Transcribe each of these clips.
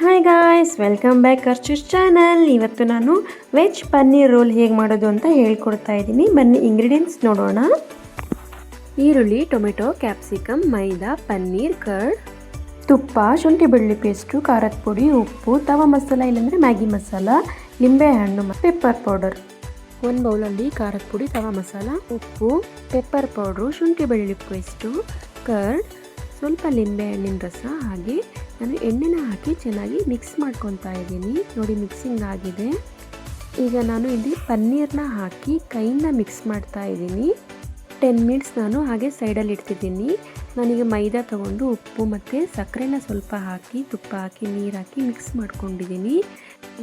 Hi guys, welcome back Archu's channel. ಇವತ್ತು ನಾನು veg paneer roll ಹೇಗೆ ಮಾಡೋದು ಅಂತ ಹೇಳ್ಕೊಡ್ತಾ ಇದ್ದೀನಿ. ಬನ್ನಿ ಇಂಗ್ರೀಡಿಯೆಂಟ್ಸ್ ನೋಡೋಣ. ಈರುಳ್ಳಿ, ಟೊಮೆಟೊ, ಕ್ಯಾಪ್ಸಿಕಮ್, ಮೈದಾ, ಪನ್ನೀರ್, ಕರ್ಡ್, ತುಪ್ಪ, ಶುಂಠಿ ಬೆಳ್ಳುಳ್ಳಿ ಪೇಸ್ಟು, ಖಾರದ ಪುಡಿ, ಉಪ್ಪು, ತವಾ ಮಸಾಲ ಇಲ್ಲಾಂದರೆ ಮ್ಯಾಗಿ ಮಸಾಲ, ಲಿಂಬೆಹಣ್ಣು ಮತ್ತು ಪೆಪ್ಪರ್ ಪೌಡರ್. ಒಂದು ಬೌಲಲ್ಲಿ ಖಾರದ ಪುಡಿ, ತವಾ ಮಸಾಲ, ಉಪ್ಪು, ಪೆಪ್ಪರ್ ಪೌಡ್ರು, ಶುಂಠಿ ಬೆಳ್ಳುಳ್ಳಿ ಪೇಸ್ಟು, ಕರ್ಡ್, ಸ್ವಲ್ಪ ಲಿಂಬೆಹಣ್ಣಿನ ರಸ, ಹಾಗೆ ನಾನು ಎಣ್ಣೆನ ಹಾಕಿ ಚೆನ್ನಾಗಿ ಮಿಕ್ಸ್ ಮಾಡ್ಕೊತಾ ಇದ್ದೀನಿ. ನೋಡಿ, ಮಿಕ್ಸಿಂಗ್ ಆಗಿದೆ. ಈಗ ನಾನು ಇಲ್ಲಿ ಪನ್ನೀರನ್ನ ಹಾಕಿ ಕೈಯಿಂದ ಮಿಕ್ಸ್ ಮಾಡ್ತಾ ಇದ್ದೀನಿ. 10 ಮಿನಿಟ್ಸ್ ನಾನು ಹಾಗೆ ಸೈಡಲ್ಲಿ ಇಡ್ತಿದ್ದೀನಿ. ನಾನೀಗ ಮೈದಾ ತೊಗೊಂಡು ಉಪ್ಪು ಮತ್ತು ಸಕ್ಕರೆನ ಸ್ವಲ್ಪ ಹಾಕಿ, ತುಪ್ಪ ಹಾಕಿ, ನೀರು ಹಾಕಿ ಮಿಕ್ಸ್ ಮಾಡ್ಕೊಂಡಿದ್ದೀನಿ.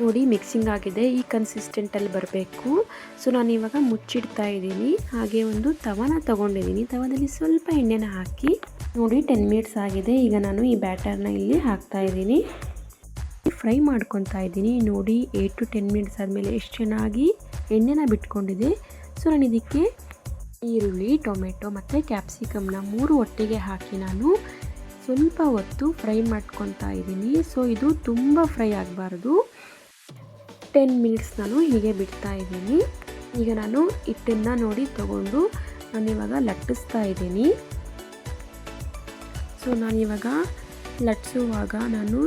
ನೋಡಿ, ಮಿಕ್ಸಿಂಗ್ ಆಗಿದೆ. ಈ ಕನ್ಸಿಸ್ಟೆಂಟಲ್ಲಿ ಬರಬೇಕು. ಸೊ ನಾನು ಇವಾಗ ಮುಚ್ಚಿಡ್ತಾ ಇದ್ದೀನಿ. ಹಾಗೆ ಒಂದು ತವಾನ ತೊಗೊಂಡಿದ್ದೀನಿ. ತವಾದಲ್ಲಿ ಸ್ವಲ್ಪ ಎಣ್ಣೆನ ಹಾಕಿ, ನೋಡಿ 10 ಮಿನಿಟ್ಸ್ ಆಗಿದೆ. ಈಗ ನಾನು ಈ ಬ್ಯಾಟರ್ನ ಇಲ್ಲಿ ಹಾಕ್ತಾ ಇದ್ದೀನಿ. ಫ್ರೈ ಮಾಡ್ಕೊತಾ ಇದ್ದೀನಿ. ನೋಡಿ, 8 to 10 ಮಿನಿಟ್ಸ್ ಆದಮೇಲೆ ಎಷ್ಟು ಚೆನ್ನಾಗಿ ಎಣ್ಣೆನ ಬಿಟ್ಕೊಂಡಿದೆ. ಸೊ ನಾನು ಇದಕ್ಕೆ ಈರುಳ್ಳಿ, ಟೊಮೆಟೊ ಮತ್ತು ಕ್ಯಾಪ್ಸಿಕಮ್ನ 3 ಒಟ್ಟಿಗೆ ಹಾಕಿ ನಾನು ಸ್ವಲ್ಪ ಹೊತ್ತು ಫ್ರೈ ಮಾಡ್ಕೊತಾ ಇದ್ದೀನಿ. ಸೊ ಇದು ತುಂಬ ಫ್ರೈ ಆಗಬಾರ್ದು. 10 ಮಿನಿಟ್ಸ್ ನಾನು ಹೀಗೆ ಬಿಡ್ತಾ ಇದ್ದೀನಿ. ಈಗ ನಾನು ಹಿಟ್ಟನ್ನು ನೋಡಿ ತಗೊಂಡು ನಾನಿವಾಗ ಲಟ್ಟಿಸ್ತಾ ಇದ್ದೀನಿ. ಸೊ ನಾನಿವಾಗ ಲಟ್ಟಿಸುವಾಗ ನಾನು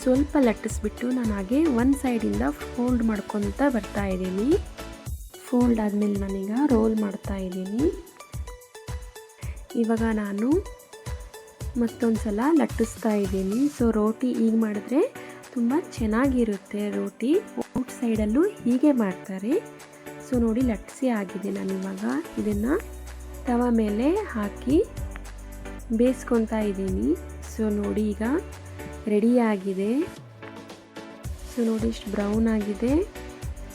ಸ್ವಲ್ಪ ಲಟ್ಟಿಸ್ಬಿಟ್ಟು ನಾನು ಹಾಗೆ ಒಂದು ಸೈಡಿಂದ ಫೋಲ್ಡ್ ಮಾಡ್ಕೊತಾ ಬರ್ತಾ ಇದ್ದೀನಿ. ಫೋಲ್ಡ್ ಆದಮೇಲೆ ನಾನೀಗ ರೋಲ್ ಮಾಡ್ತಾ ಇದ್ದೀನಿ. ಇವಾಗ ನಾನು ಮತ್ತೊಂದು ಸಲ ಲಟ್ಟಿಸ್ತಾ ಇದ್ದೀನಿ. ಸೊ ರೋಟಿ ಹೀಗೆ ಮಾಡಿದ್ರೆ ತುಂಬ ಚೆನ್ನಾಗಿರುತ್ತೆ. ರೋಟಿ ಔಟ್ ಸೈಡಲ್ಲೂ ಹೀಗೆ ಮಾಡ್ತಾರೆ. ಸೊ ನೋಡಿ, ಲಟ್ಟಿಸಿ ಆಗಿದೆ. ನಾನಿವಾಗ ಇದನ್ನು ತವಾ ಮೇಲೆ ಹಾಕಿ ಬೇಯಿಸ್ಕೊತಾ ಇದ್ದೀನಿ. ಸೊ ನೋಡಿ, ಈಗ ರೆಡಿಯಾಗಿದೆ. ಸೊ ನೋಡಿ, ಇಷ್ಟು ಬ್ರೌನ್ ಆಗಿದೆ.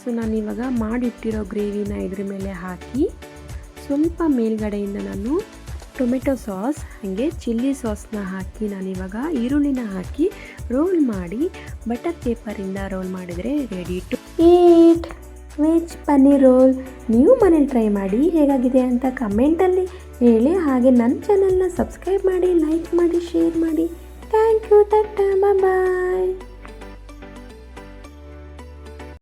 ಸೊ ನಾನಿವಾಗ ಮಾಡಿಟ್ಟಿರೋ ಗ್ರೇವಿನ ಇದ್ರ ಮೇಲೆ ಹಾಕಿ ಸ್ವಲ್ಪ ಮೇಲ್ಗಡೆಯಿಂದ ನಾನು ಟೊಮೆಟೊ ಸಾಸ್ ಹಾಗೆ ಚಿಲ್ಲಿ ಸಾಸ್ನ ಹಾಕಿ ನಾನಿವಾಗ ಈರುಳ್ಳಿನ ಹಾಕಿ ರೋಲ್ ಮಾಡಿ ಬಟರ್ ಪೇಪರಿಂದ ರೋಲ್ ಮಾಡಿದರೆ ready to eat veg paneer roll. ನೀವು ಮನೇಲಿ ಟ್ರೈ ಮಾಡಿ ಹೇಗಾಗಿದೆ ಅಂತ ಕಮೆಂಟಲ್ಲಿ ಹೇಳಿ. ಹಾಗೆ ನನ್ನ ಚಾನಲ್ನ ಸಬ್ಸ್ಕ್ರೈಬ್ ಮಾಡಿ, ಲೈಕ್ ಮಾಡಿ, ಶೇರ್ ಮಾಡಿ. Thank you. Tata, bye.